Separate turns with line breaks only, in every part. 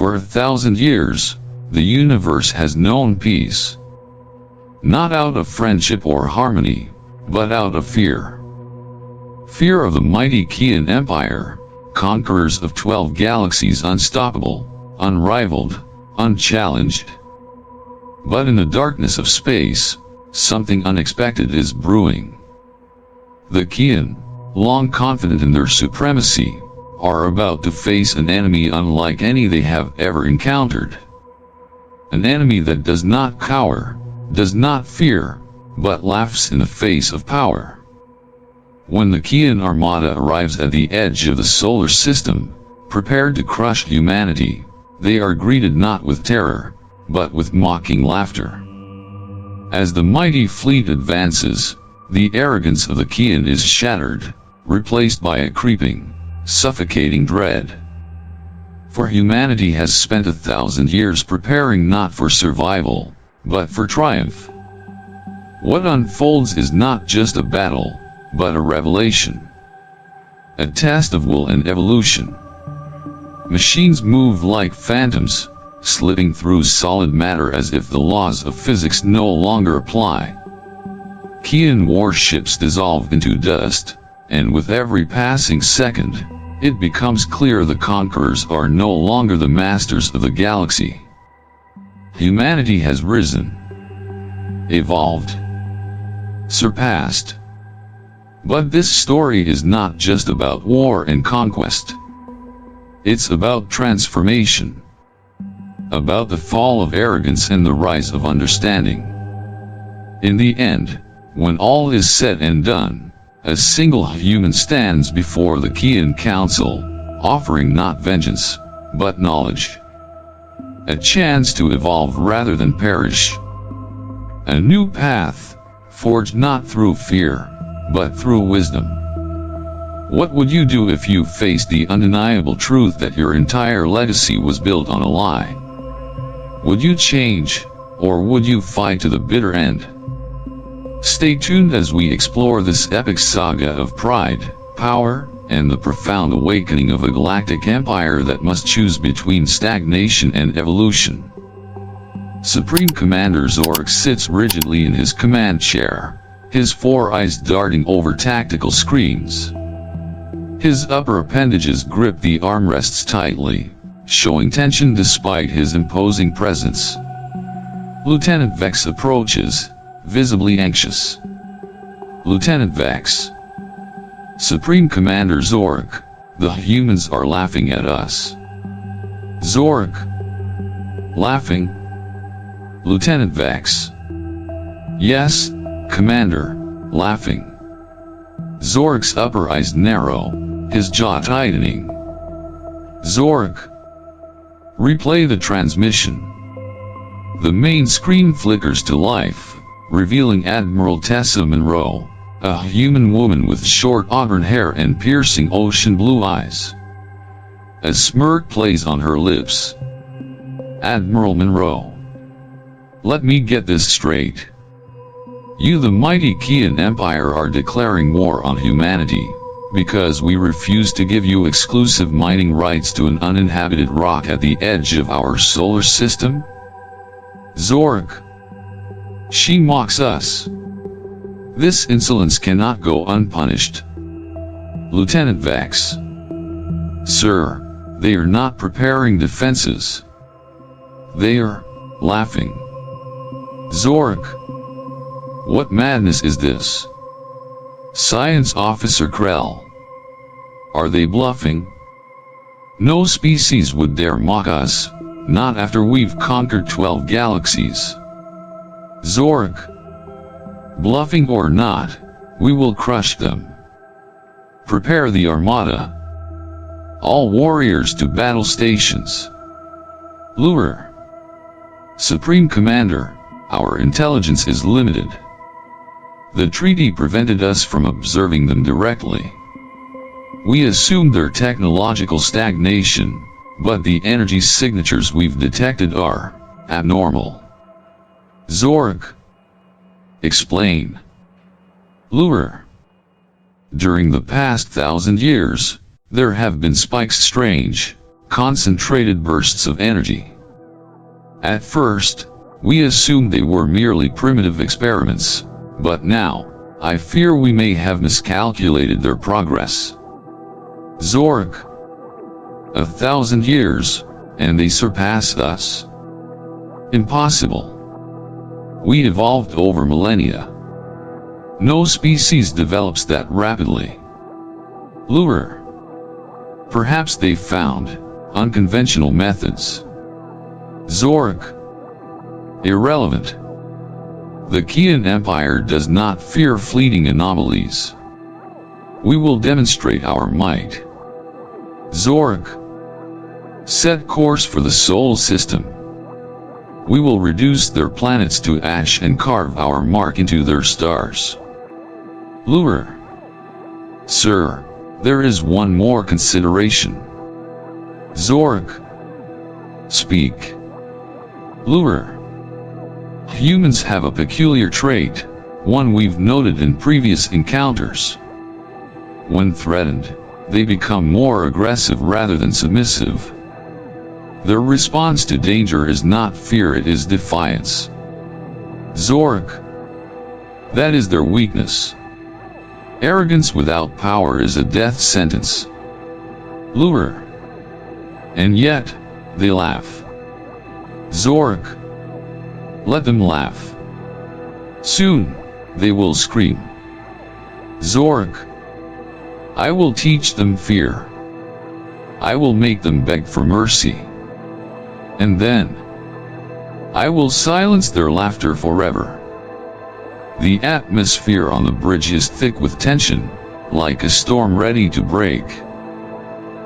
For 1,000 years, the universe has known peace. Not out of friendship or harmony, but out of fear. Fear of the mighty Kian Empire, conquerors of 12 galaxies, unstoppable, unrivaled, unchallenged. But in the darkness of space, something unexpected is brewing. The Kian, long confident in their supremacy, are about to face an enemy unlike any they have ever encountered. An enemy that does not cower, does not fear, but laughs in the face of power. When the Kian Armada arrives at the edge of the solar system, prepared to crush humanity, they are greeted not with terror, but with mocking laughter. As the mighty fleet advances, the arrogance of the Kian is shattered, replaced by a creeping, suffocating dread. For humanity has spent 1,000 years preparing not for survival, but for triumph. What unfolds is not just a battle, but a revelation. A test of will and evolution. Machines move like phantoms, slipping through solid matter as if the laws of physics no longer apply. Kian warships dissolve into dust, and with every passing second, it becomes clear the conquerors are no longer the masters of the galaxy. Humanity has risen, evolved, surpassed. But this story is not just about war and conquest. It's about transformation. About the fall of arrogance and the rise of understanding. In the end, when all is said and done, a single human stands before the Kian Council, offering not vengeance, but knowledge. A chance to evolve rather than perish. A new path, forged not through fear, but through wisdom. What would you do if you faced the undeniable truth that your entire legacy was built on a lie? Would you change, or would you fight to the bitter end? Stay tuned as we explore this epic saga of pride, power, and the profound awakening of a galactic empire that must choose between stagnation and evolution. Supreme Commander Zorak sits rigidly in his command chair, his four eyes darting over tactical screens. His upper appendages grip the armrests tightly, showing tension despite his imposing presence. Lieutenant Vex approaches, visibly anxious. Lieutenant Vex. Supreme Commander Zorak, the humans are laughing at us. Zorak. Laughing? Lieutenant Vex. Yes, Commander, laughing. Zorak's upper eyes narrow, his jaw tightening. Zorak. Replay the transmission. The main screen flickers to life, revealing Admiral Tessa Monroe, a human woman with short auburn hair and piercing ocean blue eyes. A smirk plays on her lips. Admiral Monroe. Let me get this straight. You, the mighty Kian Empire, are declaring war on humanity, because we refuse to give you exclusive mining rights to an uninhabited rock at the edge of our solar system? Zorak. She mocks us. This insolence cannot go unpunished. Lieutenant Vex. Sir, they are not preparing defenses. They are laughing. Zorak. What madness is this? Science Officer Krell. Are they bluffing? No species would dare mock us, not after we've conquered 12 galaxies. Zorak. Bluffing or not, we will crush them. Prepare the Armada. All warriors to battle stations. Lure. Supreme Commander, our intelligence is limited. The treaty prevented us from observing them directly. We assumed their technological stagnation, but the energy signatures we've detected are abnormal. Zorak. Explain. Lure. During the past 1,000 years, there have been spikes strange, concentrated bursts of energy. At first, we assumed they were merely primitive experiments, but now, I fear we may have miscalculated their progress. Zork. 1,000 years, and they surpassed us? Impossible. We evolved over millennia. No species develops that rapidly. Lure. Perhaps they found unconventional methods. Zork. Irrelevant. The Kian Empire does not fear fleeting anomalies. We will demonstrate our might. Zork. Set course for the Sol system. We will reduce their planets to ash and carve our mark into their stars. Lure. Sir, there is one more consideration. Zork. Speak. Lure. Humans have a peculiar trait, one we've noted in previous encounters. When threatened, they become more aggressive rather than submissive. Their response to danger is not fear, it is defiance. Zork. That is their weakness. Arrogance without power is a death sentence. Lure. And yet, they laugh. Zork. Let them laugh. Soon, they will scream. Zork. I will teach them fear. I will make them beg for mercy. And then, I will silence their laughter forever. The atmosphere on the bridge is thick with tension, like a storm ready to break.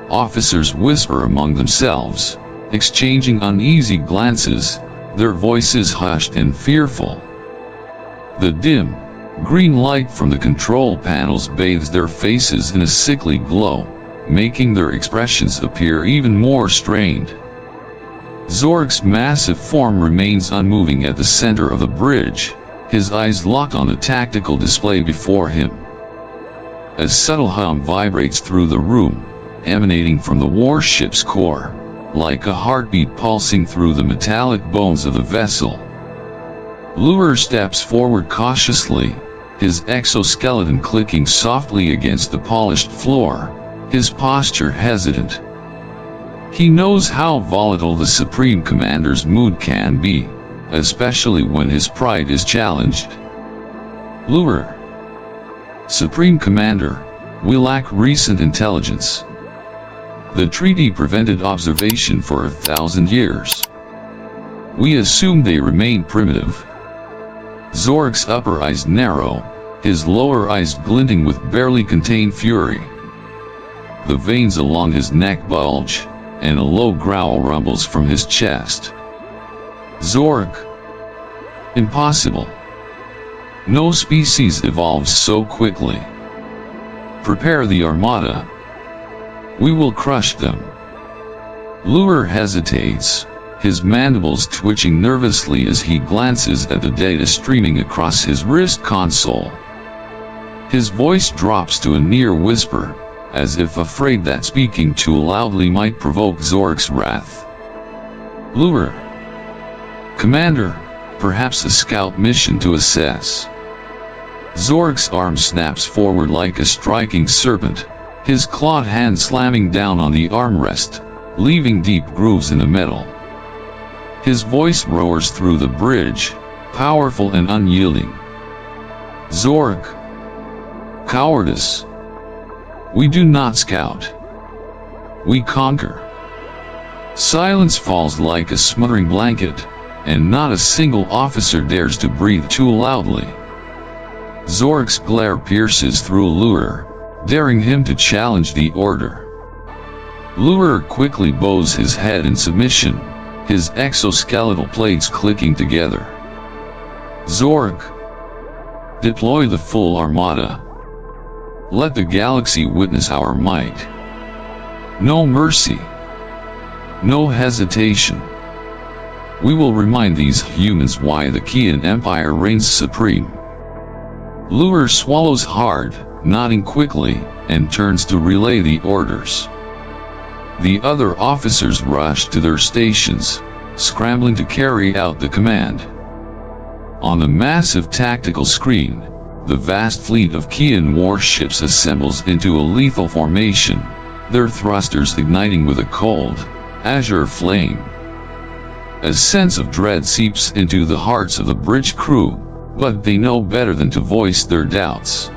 Officers whisper among themselves, exchanging uneasy glances, their voices hushed and fearful. The dim, green light from the control panels bathes their faces in a sickly glow, making their expressions appear even more strained. Zork's massive form remains unmoving at the center of the bridge, his eyes locked on the tactical display before him. A subtle hum vibrates through the room, emanating from the warship's core, like a heartbeat pulsing through the metallic bones of the vessel. Lure steps forward cautiously, his exoskeleton clicking softly against the polished floor, his posture hesitant. He knows how volatile the Supreme Commander's mood can be, especially when his pride is challenged. Lure. Supreme Commander, we lack recent intelligence. The treaty prevented observation for 1,000 years. We assume they remain primitive. Zork's upper eyes narrow, his lower eyes glinting with barely contained fury. The veins along his neck bulge, and a low growl rumbles from his chest. Zork. Impossible. No species evolves so quickly. Prepare the armada. We will crush them. Lure hesitates, his mandibles twitching nervously as he glances at the data streaming across his wrist console. His voice drops to a near whisper, as if afraid that speaking too loudly might provoke Zork's wrath. Lure. Commander, perhaps a scout mission to assess. Zork's arm snaps forward like a striking serpent, his clawed hand slamming down on the armrest, leaving deep grooves in the metal. His voice roars through the bridge, powerful and unyielding. Zork. Cowardice. We do not scout. We conquer. Silence falls like a smothering blanket, and not a single officer dares to breathe too loudly. Zork's glare pierces through Lure, daring him to challenge the order. Lure quickly bows his head in submission, his exoskeletal plates clicking together. Zork. Deploy the full armada. Let the galaxy witness our might. No mercy. No hesitation. We will remind these humans why the Kian Empire reigns supreme. Lure swallows hard, nodding quickly, and turns to relay the orders. The other officers rushed to their stations, scrambling to carry out the command. On the massive tactical screen, the vast fleet of Kian warships assembles into a lethal formation, their thrusters igniting with a cold, azure flame. A sense of dread seeps into the hearts of the bridge crew, but they know better than to voice their doubts.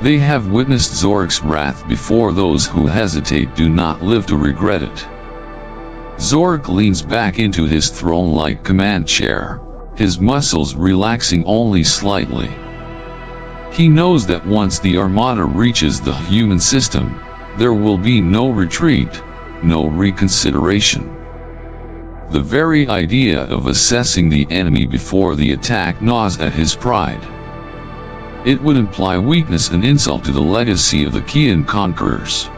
They have witnessed Zork's wrath before. Those who hesitate do not live to regret it. Zork leans back into his throne-like command chair, his muscles relaxing only slightly. He knows that once the Armada reaches the human system, there will be no retreat, no reconsideration. The very idea of assessing the enemy before the attack gnaws at his pride. It would imply weakness and insult to the legacy of the Kian conquerors.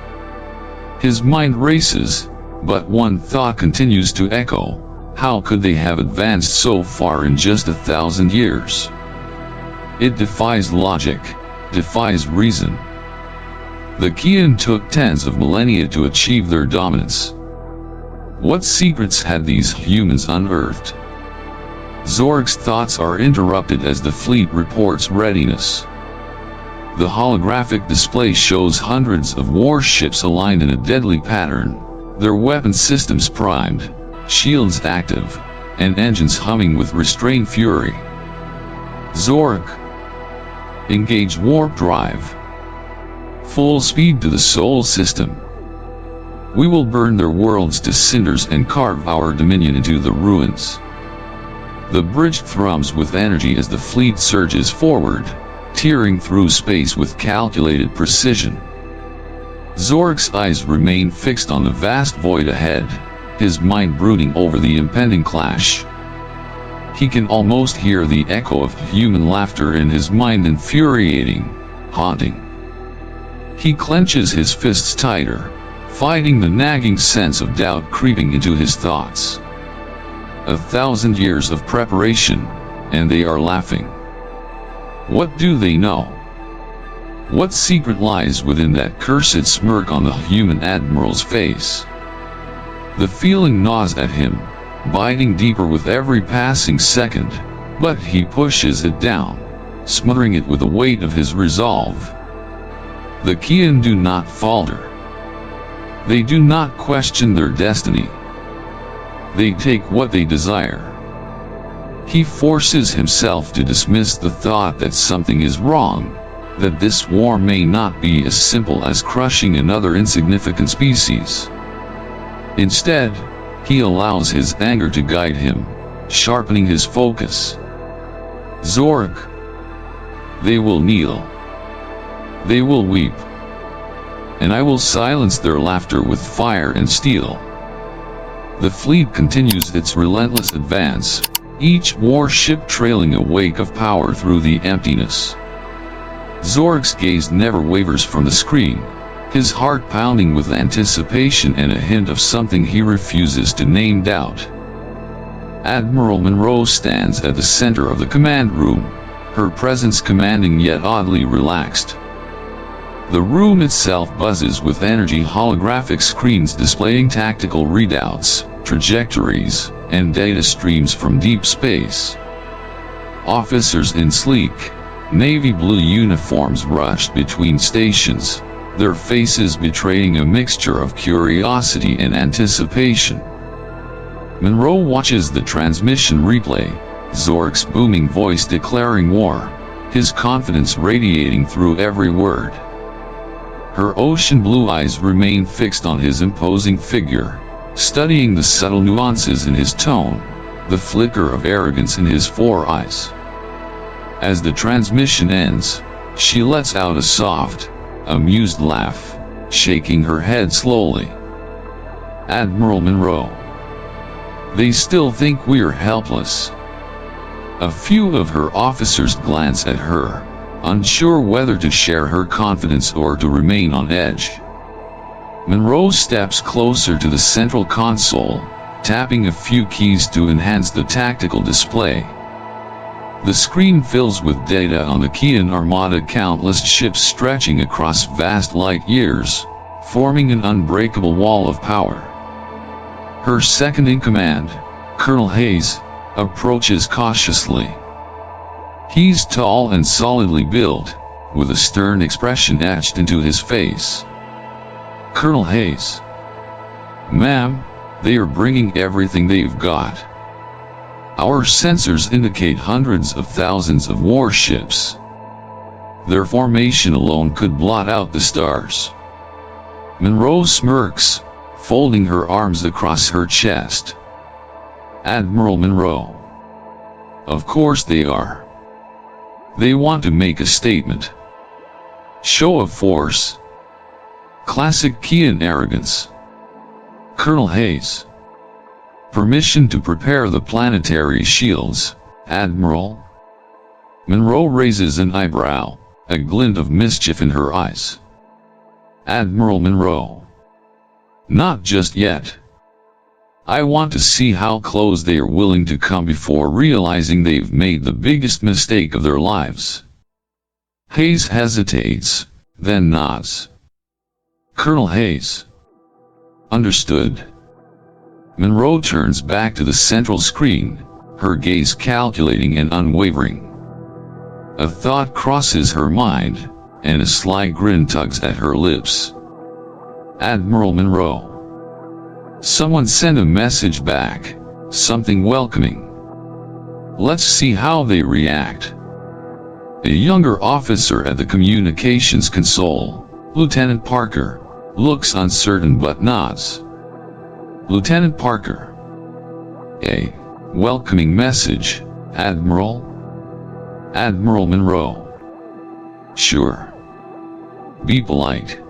His mind races, but one thought continues to echo: how could they have advanced so far in just 1,000 years? It defies logic, defies reason. The Kian took tens of millennia to achieve their dominance. What secrets had these humans unearthed? Zork's thoughts are interrupted as the fleet reports readiness. The holographic display shows hundreds of warships aligned in a deadly pattern, their weapon systems primed, shields active, and engines humming with restrained fury. Zork. Engage warp drive. Full speed to the Sol system. We will burn their worlds to cinders and carve our dominion into the ruins. The bridge thrums with energy as the fleet surges forward, tearing through space with calculated precision. Zork's eyes remain fixed on the vast void ahead, his mind brooding over the impending clash. He can almost hear the echo of human laughter in his mind, infuriating, haunting. He clenches his fists tighter, fighting the nagging sense of doubt creeping into his thoughts. 1,000 years of preparation, and they are laughing. What do they know? What secret lies within that cursed smirk on the human admiral's face? The feeling gnaws at him, biting deeper with every passing second, but he pushes it down, smothering it with the weight of his resolve. The Kian do not falter. They do not question their destiny. They take what they desire. He forces himself to dismiss the thought that something is wrong, that this war may not be as simple as crushing another insignificant species. Instead, he allows his anger to guide him, sharpening his focus. Zork. They will kneel. They will weep. And I will silence their laughter with fire and steel. The fleet continues its relentless advance, each warship trailing a wake of power through the emptiness. Zork's gaze never wavers from the screen, his heart pounding with anticipation and a hint of something he refuses to name: doubt. Admiral Monroe stands at the center of the command room, her presence commanding yet oddly relaxed. The room itself buzzes with energy, holographic screens displaying tactical readouts, trajectories, and data streams from deep space. Officers in sleek, navy blue uniforms rushed between stations, their faces betraying a mixture of curiosity and anticipation. Monroe watches the transmission replay, Zork's booming voice declaring war, his confidence radiating through every word. Her ocean blue eyes remain fixed on his imposing figure, studying the subtle nuances in his tone, the flicker of arrogance in his four eyes. As the transmission ends, she lets out a soft, amused laugh, shaking her head slowly. Admiral Monroe. They still think we're helpless. A few of her officers glance at her, unsure whether to share her confidence or to remain on edge. Monroe steps closer to the central console, tapping a few keys to enhance the tactical display. The screen fills with data on the Kian Armada, countless ships stretching across vast light years, forming an unbreakable wall of power. Her second-in-command, Colonel Hayes, approaches cautiously. He's tall and solidly built, with a stern expression etched into his face. Colonel Hayes. Ma'am, they are bringing everything they've got. Our sensors indicate hundreds of thousands of warships. Their formation alone could blot out the stars. Monroe smirks, folding her arms across her chest. Admiral Monroe. Of course they are. They want to make a statement. Show of force. Classic Kian arrogance. Colonel Hayes. Permission to prepare the planetary shields, Admiral. Monroe raises an eyebrow, a glint of mischief in her eyes. Admiral Monroe. Not just yet. I want to see how close they are willing to come before realizing they've made the biggest mistake of their lives. Hayes hesitates, then nods. Colonel Hayes. Understood. Monroe turns back to the central screen, her gaze calculating and unwavering. A thought crosses her mind, and a sly grin tugs at her lips. Admiral Monroe. Someone send a message back, something welcoming. Let's see how they react. A younger officer at the communications console, Lieutenant Parker, looks uncertain but nods. Lieutenant Parker. A welcoming message, Admiral? Admiral Monroe. Sure. Be polite.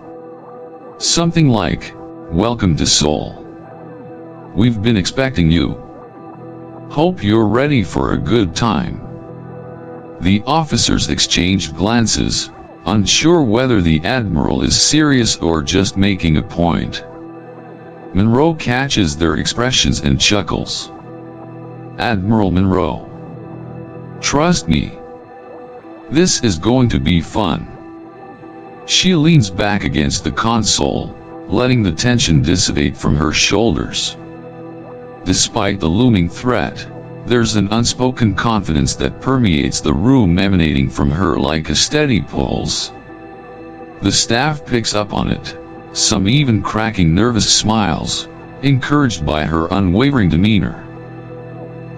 Something like, welcome to Sol. We've been expecting you. Hope you're ready for a good time. The officers exchanged glances, unsure whether the Admiral is serious or just making a point. Monroe catches their expressions and chuckles. Admiral Monroe. Trust me. This is going to be fun. She leans back against the console, letting the tension dissipate from her shoulders. Despite the looming threat, there's an unspoken confidence that permeates the room, emanating from her like a steady pulse. The staff picks up on it, some even cracking nervous smiles, encouraged by her unwavering demeanor.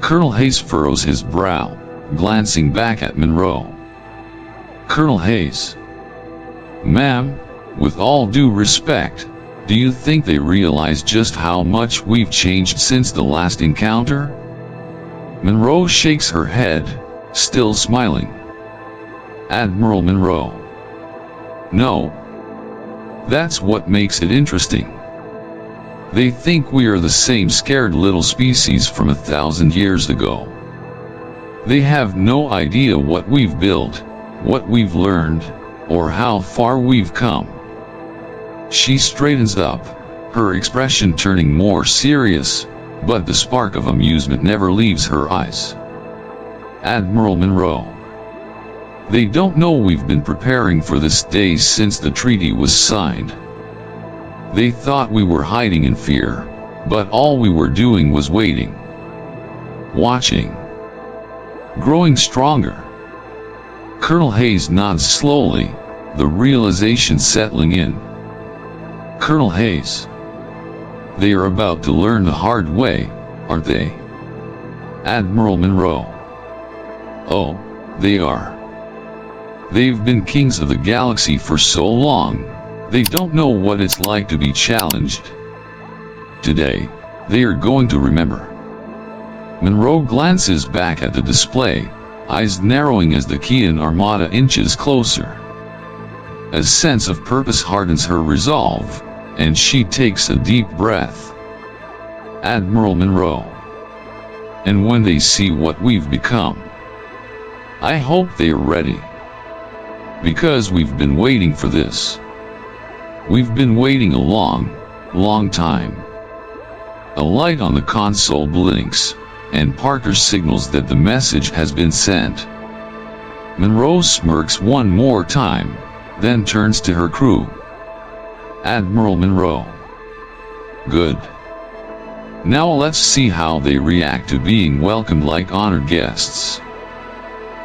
Colonel Hayes furrows his brow, glancing back at Monroe. Colonel Hayes. Ma'am, with all due respect, do you think they realize just how much we've changed since the last encounter? Monroe shakes her head, still smiling. Admiral Monroe. No. That's what makes it interesting. They think we are the same scared little species from 1,000 years ago. They have no idea what we've built, what we've learned, or how far we've come. She straightens up, her expression turning more serious, but the spark of amusement never leaves her eyes. Admiral Monroe. They don't know we've been preparing for this day since the treaty was signed. They thought we were hiding in fear, but all we were doing was waiting. Watching. Growing stronger. Colonel Hayes nods slowly, the realization settling in. Colonel Hayes. They are about to learn the hard way, aren't they? Admiral Monroe. Oh, they are. They've been kings of the galaxy for so long, they don't know what it's like to be challenged. Today, they are going to remember. Monroe glances back at the display, eyes narrowing as the Kian Armada inches closer. A sense of purpose hardens her resolve, and she takes a deep breath. Admiral Monroe. And when they see what we've become, I hope they are ready. Because we've been waiting for this. We've been waiting a long, long time. A light on the console blinks, and Parker signals that the message has been sent. Monroe smirks one more time, then turns to her crew. Admiral Monroe. Good. Now let's see how they react to being welcomed like honored guests.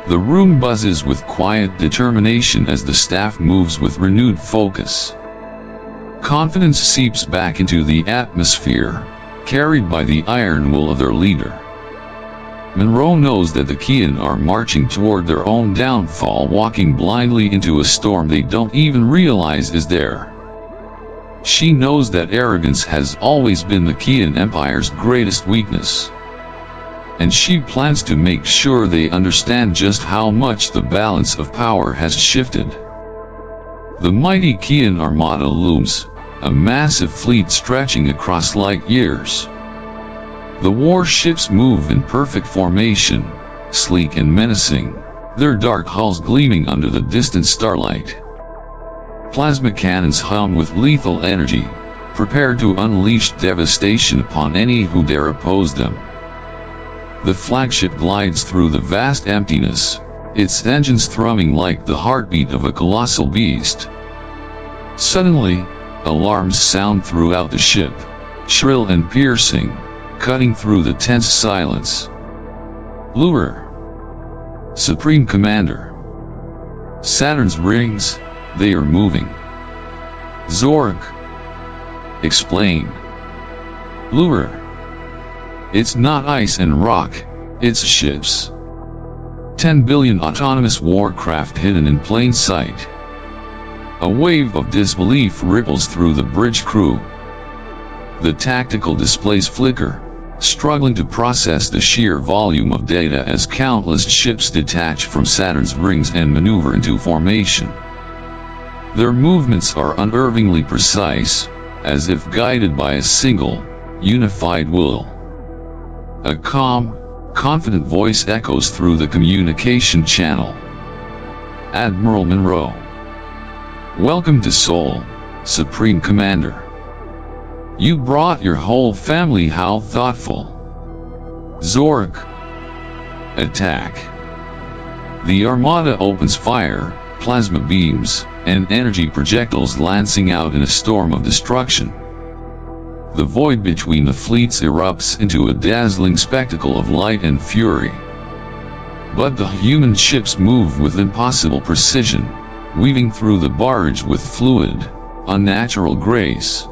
The room buzzes with quiet determination as the staff moves with renewed focus. Confidence seeps back into the atmosphere, carried by the iron will of their leader. Monroe knows that the Kian are marching toward their own downfall, walking blindly into a storm they don't even realize is there. She knows that arrogance has always been the Kian Empire's greatest weakness. And she plans to make sure they understand just how much the balance of power has shifted. The mighty Kian Armada looms, a massive fleet stretching across light years. The warships move in perfect formation, sleek and menacing, their dark hulls gleaming under the distant starlight. Plasma cannons hum with lethal energy, prepared to unleash devastation upon any who dare oppose them. The flagship glides through the vast emptiness, its engines thrumming like the heartbeat of a colossal beast. Suddenly, alarms sound throughout the ship, shrill and piercing, cutting through the tense silence. Lure. Supreme Commander. Saturn's rings, they are moving. Zorg. Explain. Lure. It's not ice and rock, it's ships. 10 billion autonomous warcraft hidden in plain sight. A wave of disbelief ripples through the bridge crew. The tactical displays flicker, struggling to process the sheer volume of data as countless ships detach from Saturn's rings and maneuver into formation. Their movements are unnervingly precise, as if guided by a single, unified will. A calm, confident voice echoes through the communication channel. Admiral Monroe. Welcome to Sol, Supreme Commander. You brought your whole family, how thoughtful. Zorg. Attack. The Armada opens fire, plasma beams, and energy projectiles lancing out in a storm of destruction. The void between the fleets erupts into a dazzling spectacle of light and fury. But the human ships move with impossible precision, weaving through the barrage with fluid, unnatural grace.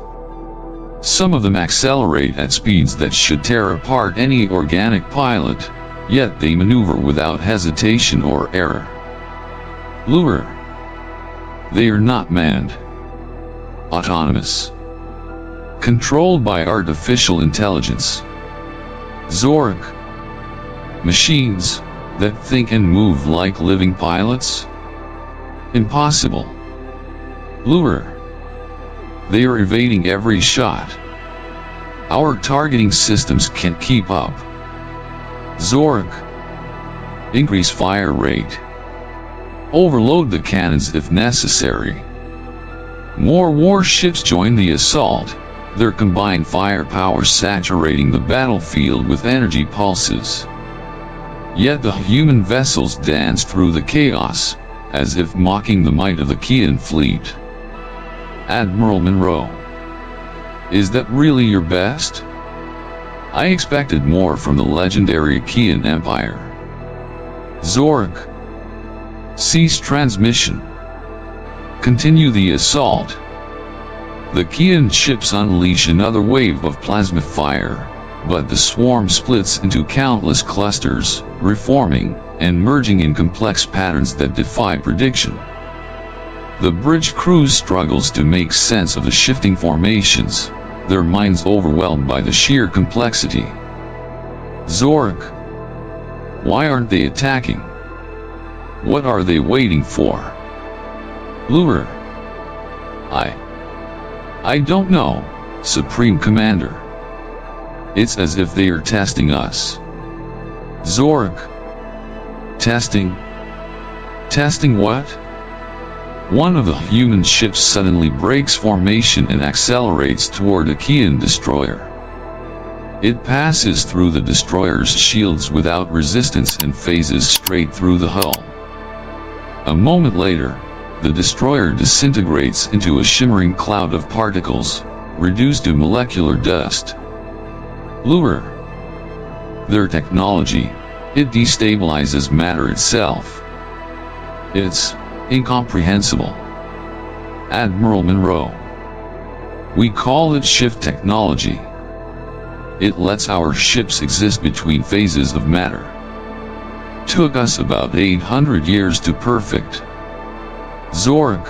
Some of them accelerate at speeds that should tear apart any organic pilot, yet they maneuver without hesitation or error. Lure. They are not manned. Autonomous. Controlled by artificial intelligence. Zorg. Machines that think and move like living pilots? Impossible. Lure. They are evading every shot. Our targeting systems can't keep up. Zorg. Increase fire rate. Overload the cannons if necessary. More warships join the assault, their combined firepower saturating the battlefield with energy pulses. Yet the human vessels dance through the chaos, as if mocking the might of the Kian fleet. Admiral Monroe. Is that really your best? I expected more from the legendary Kian Empire. Zorg. Cease transmission. Continue the assault. The Kian ships unleash another wave of plasma fire, but the swarm splits into countless clusters, reforming and merging in complex patterns that defy prediction. The bridge crew struggles to make sense of the shifting formations, their minds overwhelmed by the sheer complexity. Zorg. Why aren't they attacking? What are they waiting for? Lure. I don't know, Supreme Commander. It's as if they are testing us. Zorg. Testing? Testing what? One of the human ships suddenly breaks formation and accelerates toward a Kian destroyer. It passes through the destroyer's shields without resistance and phases straight through the hull. A moment later, the destroyer disintegrates into a shimmering cloud of particles, reduced to molecular dust. Lure. Their technology, it destabilizes matter itself. It's incomprehensible. Admiral Monroe. We call it shift technology. It lets our ships exist between phases of matter. Took us about 800 years to perfect. Zork.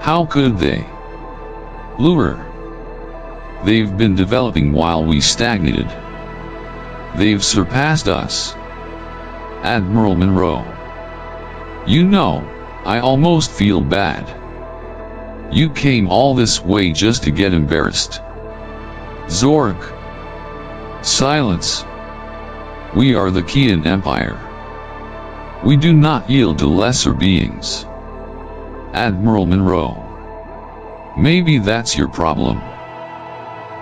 How could they? Lure. They've been developing while we stagnated. They've surpassed us. Admiral Monroe. You know, I almost feel bad. You came all this way just to get embarrassed. Zork. Silence. We are the Kian Empire. We do not yield to lesser beings. Admiral Monroe. Maybe that's your problem.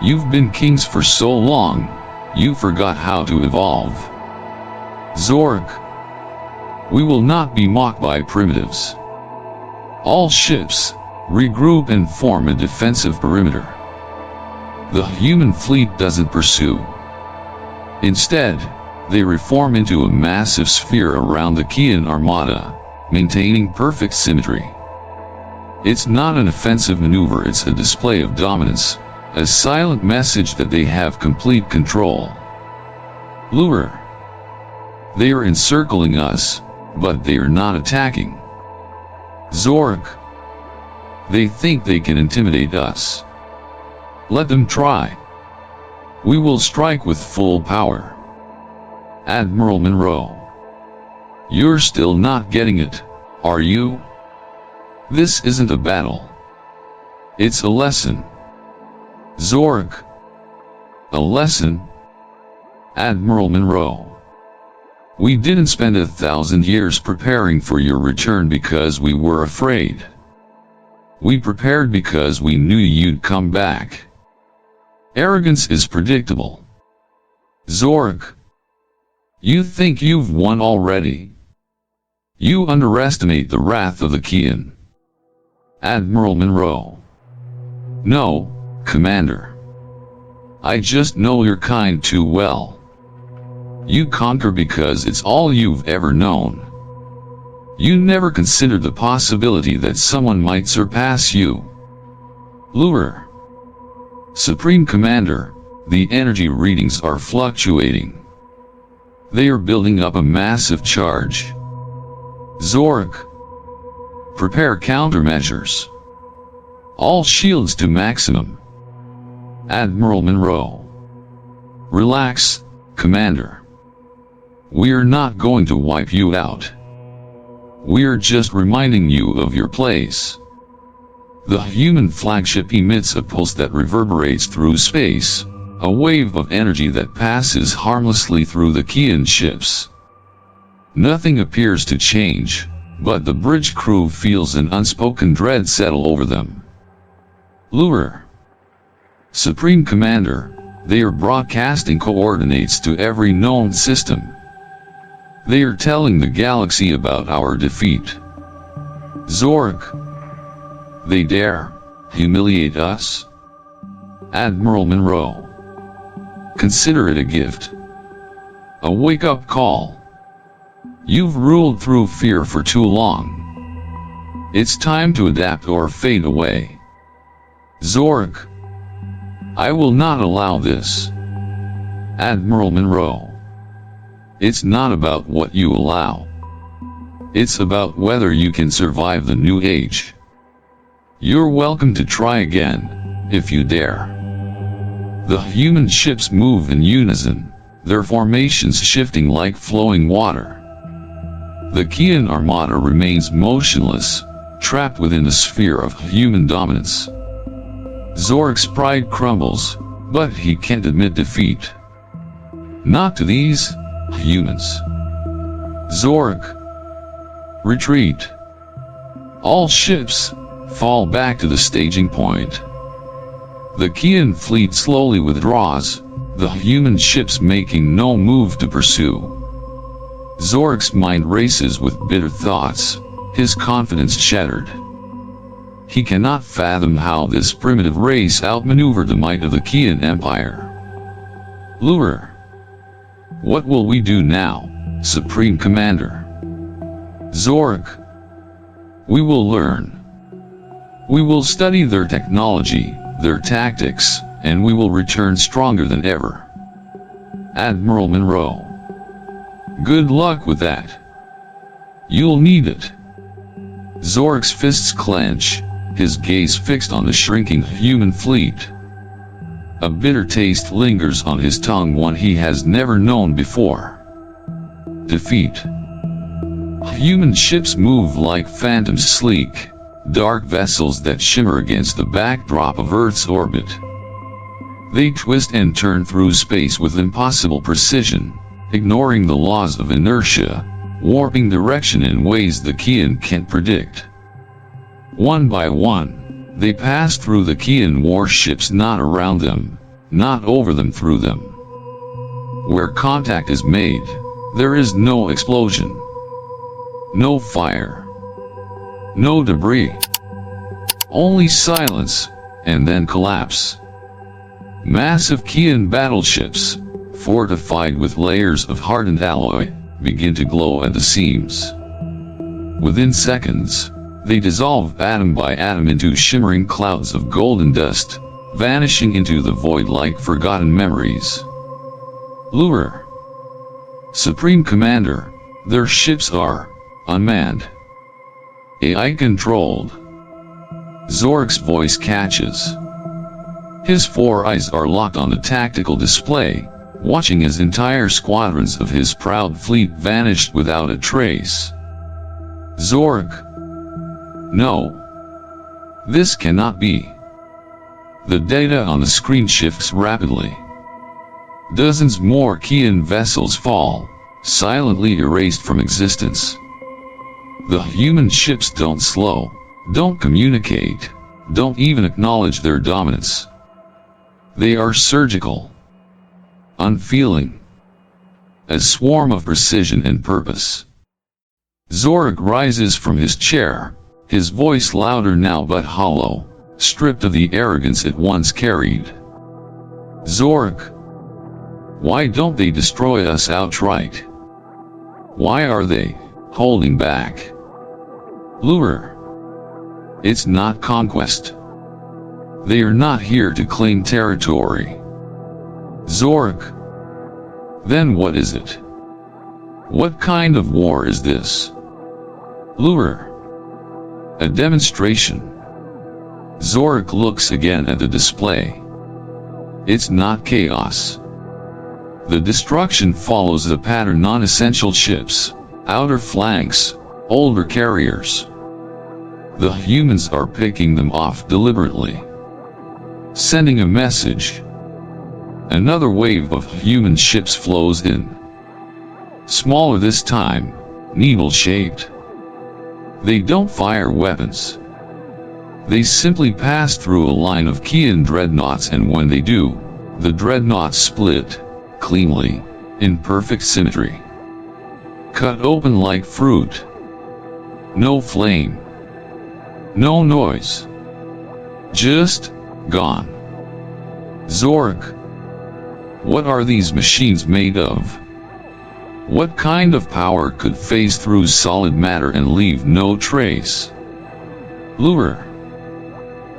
You've been kings for so long, you forgot how to evolve. Zork. We will not be mocked by primitives. All ships, regroup and form a defensive perimeter. The human fleet doesn't pursue. Instead, they reform into a massive sphere around the Kian Armada, maintaining perfect symmetry. It's not an offensive maneuver, it's a display of dominance, a silent message that they have complete control. Lure. They are encircling us, but they are not attacking. Zork. They think they can intimidate us. Let them try. We will strike with full power. Admiral Monroe. You're still not getting it, are you? This isn't a battle. It's a lesson. Zork. A lesson? Admiral Monroe. We didn't spend 1,000 years preparing for your return because we were afraid. We prepared because we knew you'd come back. Arrogance is predictable. Zork. You think you've won already? You underestimate the wrath of the Kian. Admiral Monroe. No, Commander. I just know your kind too well. You conquer because it's all you've ever known. You never considered the possibility that someone might surpass you. Lure. Supreme Commander, the energy readings are fluctuating. They are building up a massive charge. Zork. Prepare countermeasures. All shields to maximum. Admiral Monroe. Relax, Commander. We're not going to wipe you out. We're just reminding you of your place. The human flagship emits a pulse that reverberates through space, a wave of energy that passes harmlessly through the Kian ships. Nothing appears to change, but the bridge crew feels an unspoken dread settle over them. Lure. Supreme Commander, they are broadcasting coordinates to every known system. They are telling the galaxy about our defeat. Zork. They dare humiliate us? Admiral Monroe. Consider it a gift. A wake-up call. You've ruled through fear for too long. It's time to adapt or fade away. Zork. I will not allow this. Admiral Monroe. It's not about what you allow. It's about whether you can survive the new age. You're welcome to try again, if you dare. The human ships move in unison, their formations shifting like flowing water. The Kian Armada remains motionless, trapped within a sphere of human dominance. Zork's pride crumbles, but he can't admit defeat. Not to these humans. Zork. Retreat. All ships, fall back to the staging point. The Kian fleet slowly withdraws, the human ships making no move to pursue. Zork's mind races with bitter thoughts. his confidence shattered. He cannot fathom how this primitive race outmaneuvered the might of the Kian Empire. Lure. What will we do now, Supreme Commander? Zorak. We will learn. We will study their technology, their tactics, and we will return stronger than ever. Admiral Monroe. Good luck with that. You'll need it. Zorak's fists clench, his gaze fixed on the shrinking human fleet. A bitter taste lingers on his tongue, one he has never known before. Defeat. Human ships move like phantoms, sleek, dark vessels that shimmer against the backdrop of Earth's orbit. They twist and turn through space with impossible precision, ignoring the laws of inertia, warping direction in ways the Kian can't predict. One by one, they pass through the Kian warships, not around them, not over them, through them. Where contact is made, there is no explosion, no fire, no debris, only silence, and then collapse. Massive Kian battleships, fortified with layers of hardened alloy, begin to glow at the seams. Within seconds, they dissolve atom by atom into shimmering clouds of golden dust, vanishing into the void like forgotten memories. Lure. Supreme Commander, their ships are unmanned, AI controlled. Zorak's voice catches. His four eyes are locked on the tactical display, watching as entire squadrons of his proud fleet vanished without a trace. Zorak. No. This cannot be. The data on the screen shifts rapidly. Dozens more Kian vessels fall, silently erased from existence. The human ships don't slow, don't communicate, don't even acknowledge their dominance. They are surgical, unfeeling, a swarm of precision and purpose. Zorak rises from his chair, his voice louder now but hollow, stripped of the arrogance it once carried. Zorak. Why don't they destroy us outright? Why are they holding back? Lure. It's not conquest. They are not here to claim territory. Zorak. Then what is it? What kind of war is this? Lure. A demonstration. Zorak looks again at the display. It's not chaos. The destruction follows the pattern: non-essential ships, outer flanks, older carriers. The humans are picking them off deliberately, sending a message. Another wave of human ships flows in. Smaller this time, needle-shaped. They don't fire weapons. They simply pass through a line of Kian dreadnoughts, and when they do, the dreadnoughts split, cleanly, in perfect symmetry. Cut open like fruit. No flame. No noise. Just gone. Zorak. What are these machines made of? What kind of power could phase through solid matter and leave no trace? Lure.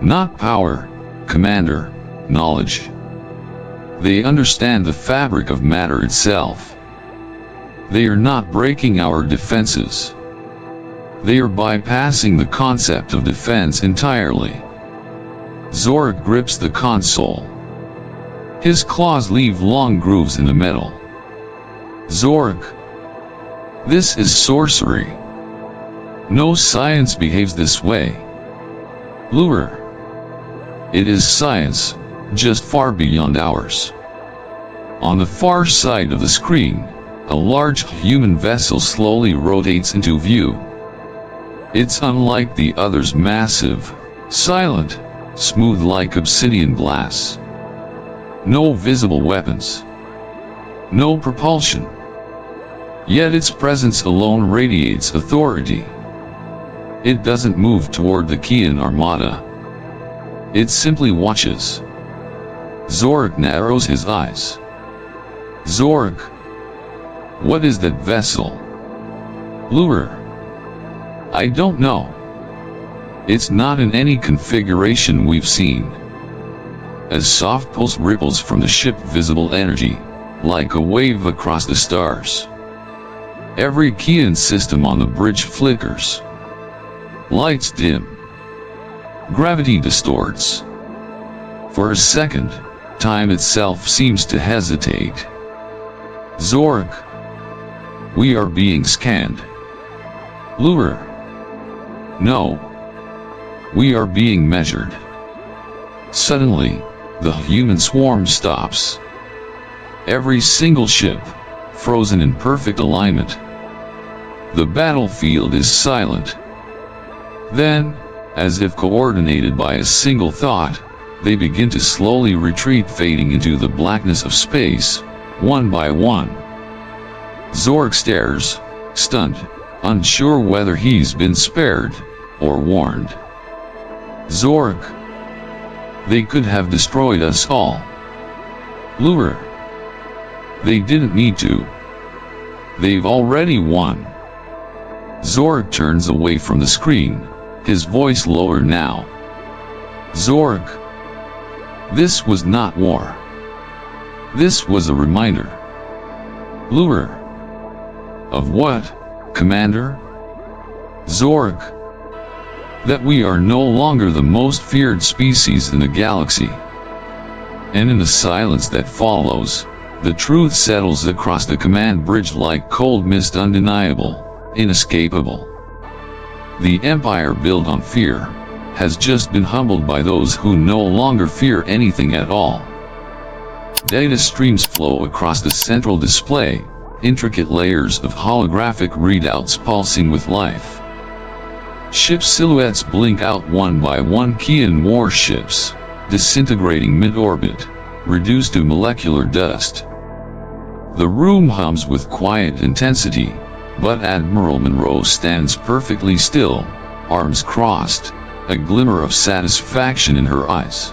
Not power, Commander, knowledge. They understand the fabric of matter itself. They are not breaking our defenses. They are bypassing the concept of defense entirely. Zorak grips the console. His claws leave long grooves in the metal. Zorak. This is sorcery. No science behaves this way. Lure. It is science, just far beyond ours. On the far side of the screen, a large human vessel slowly rotates into view. It's unlike the others: massive, silent, smooth like obsidian glass. No visible weapons. No propulsion. Yet its presence alone radiates authority. It doesn't move toward the Kian armada. It simply watches. Zork narrows his eyes. Zork. What is that vessel? Lure. I don't know. It's not in any configuration we've seen. As soft pulse ripples from the ship visible energy, like a wave across the stars. Every Kian system on the bridge flickers. Lights dim. Gravity distorts. For a second, time itself seems to hesitate. Zork. We are being scanned. Lure. No. We are being measured. Suddenly, the human swarm stops. Every single ship, frozen in perfect alignment. The battlefield is silent. Then, as if coordinated by a single thought, they begin to slowly retreat, fading into the blackness of space, one by one. Zork stares, stunned, unsure whether he's been spared or warned. Zork. They could have destroyed us all. Lure. They didn't need to. They've already won. Zork turns away from the screen, his voice lower now. Zork. This was not war. This was a reminder. Lure. Of what, Commander? Zork. That we are no longer the most feared species in the galaxy. And in the silence that follows, the truth settles across the command bridge like cold mist, undeniable, inescapable. The empire built on fear has just been humbled by those who no longer fear anything at all. Data streams flow across the central display, intricate layers of holographic readouts pulsing with life. Ship silhouettes blink out one by one, Kian warships, disintegrating mid-orbit, reduced to molecular dust. The room hums with quiet intensity, but Admiral Monroe stands perfectly still, arms crossed, a glimmer of satisfaction in her eyes.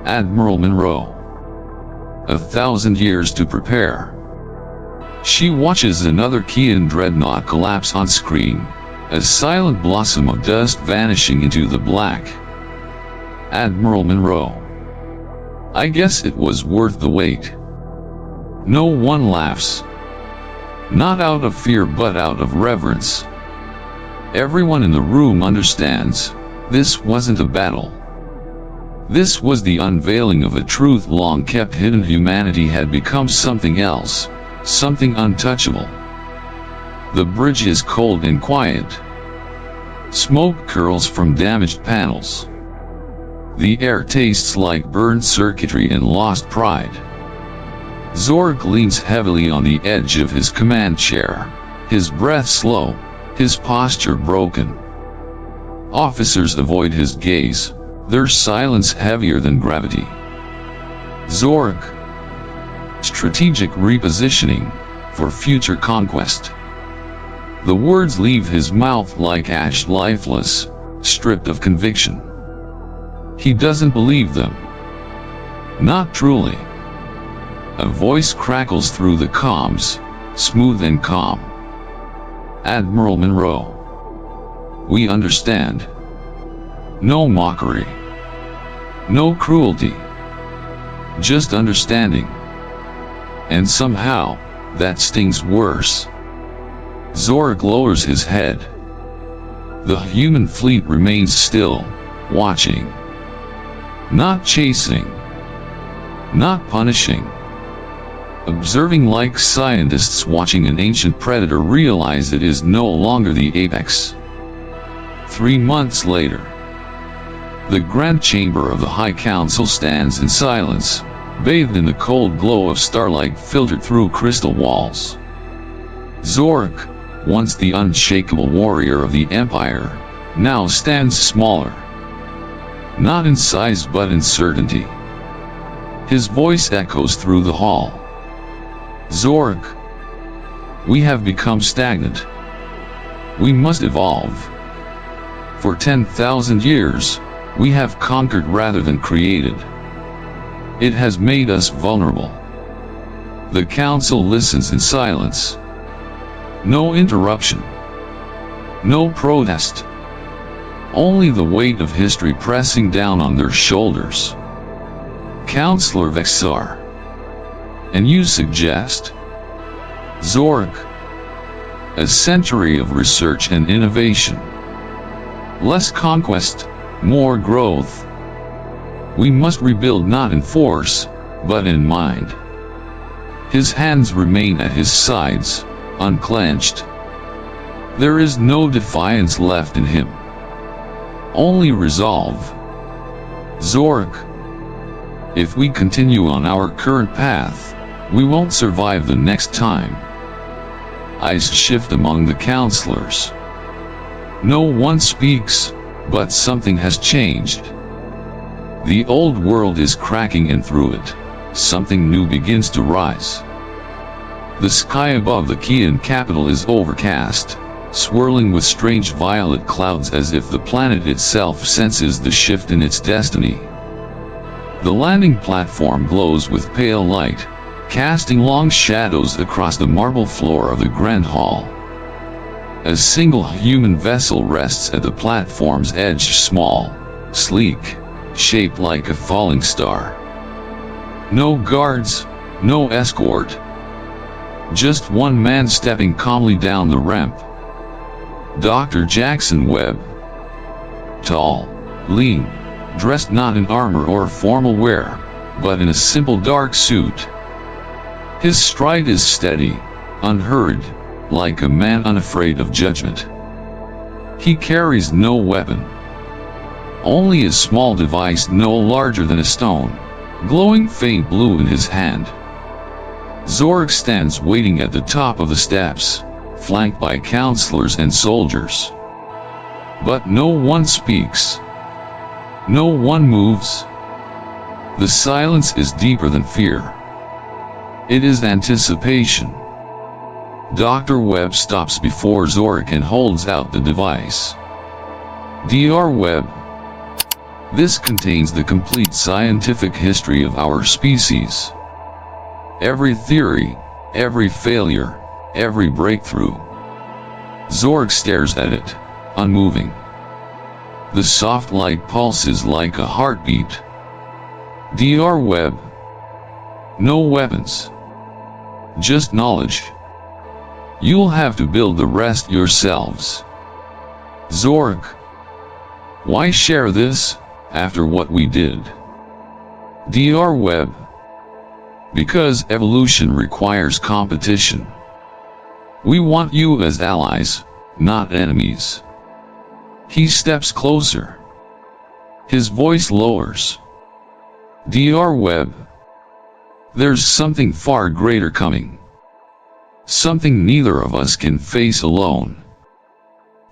Admiral Monroe. 1,000 years to prepare. She watches another Kian dreadnought collapse on screen, a silent blossom of dust vanishing into the black. Admiral Monroe. I guess it was worth the wait. No one laughs. Not out of fear but out of reverence. Everyone in the room understands, this wasn't a battle. This was the unveiling of a truth long kept hidden. Humanity had become something else, something untouchable. The bridge is cold and quiet. Smoke curls from damaged panels. The air tastes like burned circuitry and lost pride. Zork leans heavily on the edge of his command chair, his breath slow, his posture broken. Officers avoid his gaze, their silence heavier than gravity. Zork. Strategic repositioning, for future conquest. The words leave his mouth like ash, lifeless, stripped of conviction. He doesn't believe them. Not truly. A voice crackles through the comms, smooth and calm. Admiral Monroe. We understand. No mockery. No cruelty. Just understanding. And somehow, that stings worse. Zork lowers his head. The human fleet remains still, watching. Not chasing. Not punishing. Observing like scientists watching an ancient predator realize it is no longer the apex. 3 months later. The Grand Chamber of the High Council stands in silence, bathed in the cold glow of starlight filtered through crystal walls. Zork, once the unshakable warrior of the Empire, now stands smaller. Not in size but in certainty. His voice echoes through the hall. Zork. We have become stagnant. We must evolve. For 10,000 years, we have conquered rather than created. It has made us vulnerable. The council listens in silence. No interruption. No protest. Only the weight of history pressing down on their shoulders. Counselor Vexar. And you suggest? Zork. A century of research and innovation. Less conquest, more growth. We must rebuild not in force, but in mind. His hands remain at his sides, unclenched. There is no defiance left in him. Only resolve. Zork. If we continue on our current path, we won't survive the next time. Eyes shift among the counselors. No one speaks, but something has changed. The old world is cracking, and through it, something new begins to rise. The sky above the Kian capital is overcast, swirling with strange violet clouds as if the planet itself senses the shift in its destiny. The landing platform glows with pale light, casting long shadows across the marble floor of the grand hall. A single human vessel rests at the platform's edge, small, sleek, shaped like a falling star. No guards, no escort. Just one man stepping calmly down the ramp. Dr. Jackson Webb. Tall, lean, dressed not in armor or formal wear, but in a simple dark suit. His stride is steady, unhurried, like a man unafraid of judgment. He carries no weapon. Only a small device no larger than a stone, glowing faint blue in his hand. Zork stands waiting at the top of the steps, flanked by counselors and soldiers. But no one speaks. No one moves. The silence is deeper than fear. It is anticipation. Dr. Webb stops before Zork and holds out the device. Dr. Webb. This contains the complete scientific history of our species. Every theory, every failure, every breakthrough. Zork stares at it, unmoving. The soft light pulses like a heartbeat. Dr. Webb. No weapons. Just knowledge. You'll have to build the rest yourselves. Zork. Why share this, after what we did? Dr. Webb. Because evolution requires competition. We want you as allies, not enemies. He steps closer. His voice lowers. Dr. Webb. There's something far greater coming. Something neither of us can face alone.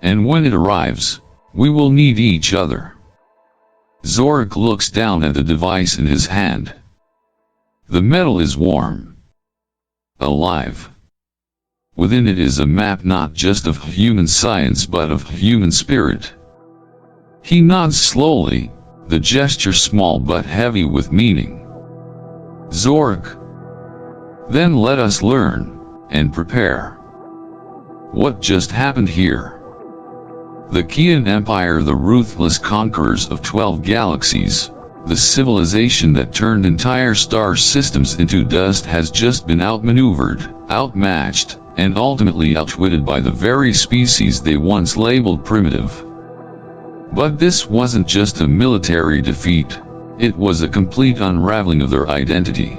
And when it arrives, we will need each other. Zork looks down at the device in his hand. The metal is warm. Alive. Within it is a map not just of human science but of human spirit. He nods slowly, the gesture small but heavy with meaning. Zork. Then let us learn, and prepare. What just happened here? The Kian Empire, the ruthless conquerors of 12 galaxies, the civilization that turned entire star systems into dust, has just been outmaneuvered, outmatched, and ultimately outwitted by the very species they once labeled primitive. But this wasn't just a military defeat, it was a complete unraveling of their identity.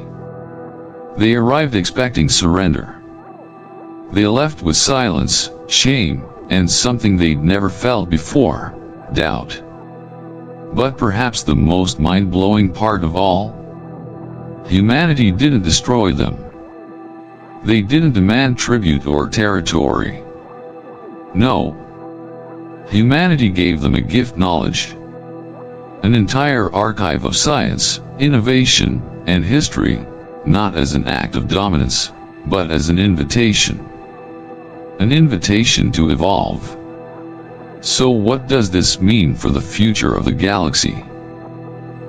They arrived expecting surrender. They left with silence, shame, and something they'd never felt before, doubt. But perhaps the most mind-blowing part of all? Humanity didn't destroy them. They didn't demand tribute or territory. No. Humanity gave them a gift: knowledge. An entire archive of science, innovation, and history, not as an act of dominance, but as an invitation. An invitation to evolve. So what does this mean for the future of the galaxy?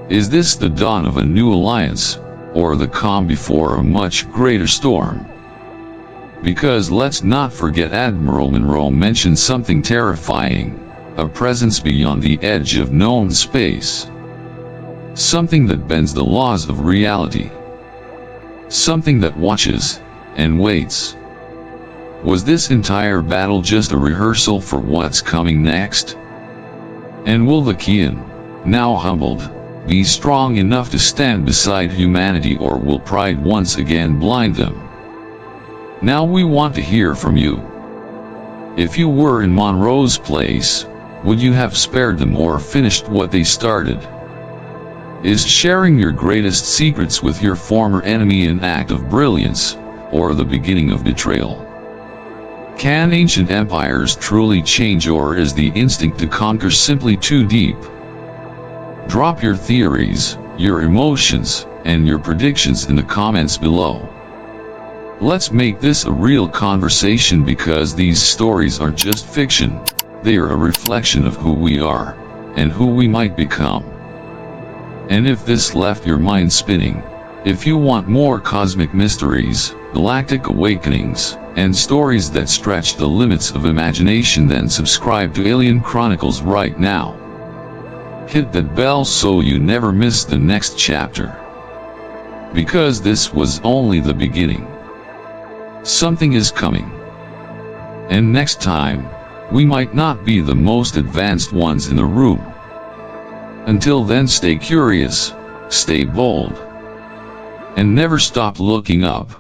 Is this the dawn of a new alliance, or the calm before a much greater storm? Because let's not forget Admiral Monroe mentioned something terrifying, a presence beyond the edge of known space. Something that bends the laws of reality. Something that watches, and waits. Was this entire battle just a rehearsal for what's coming next? And will the Kian, now humbled, be strong enough to stand beside humanity, or will pride once again blind them? Now we want to hear from you. If you were in Monroe's place, would you have spared them or finished what they started? Is sharing your greatest secrets with your former enemy an act of brilliance, or the beginning of betrayal? Can ancient empires truly change, or is the instinct to conquer simply too deep? Drop your theories, your emotions, and your predictions in the comments below. Let's make this a real conversation, because these stories aren't just fiction, they are a reflection of who we are, and who we might become. And if this left your mind spinning, if you want more cosmic mysteries, galactic awakenings, and stories that stretch the limits of imagination, then subscribe to Alien Chronicles right now. Hit that bell so you never miss the next chapter. Because this was only the beginning. Something is coming. And next time, we might not be the most advanced ones in the room. Until then, stay curious, stay bold, and never stop looking up.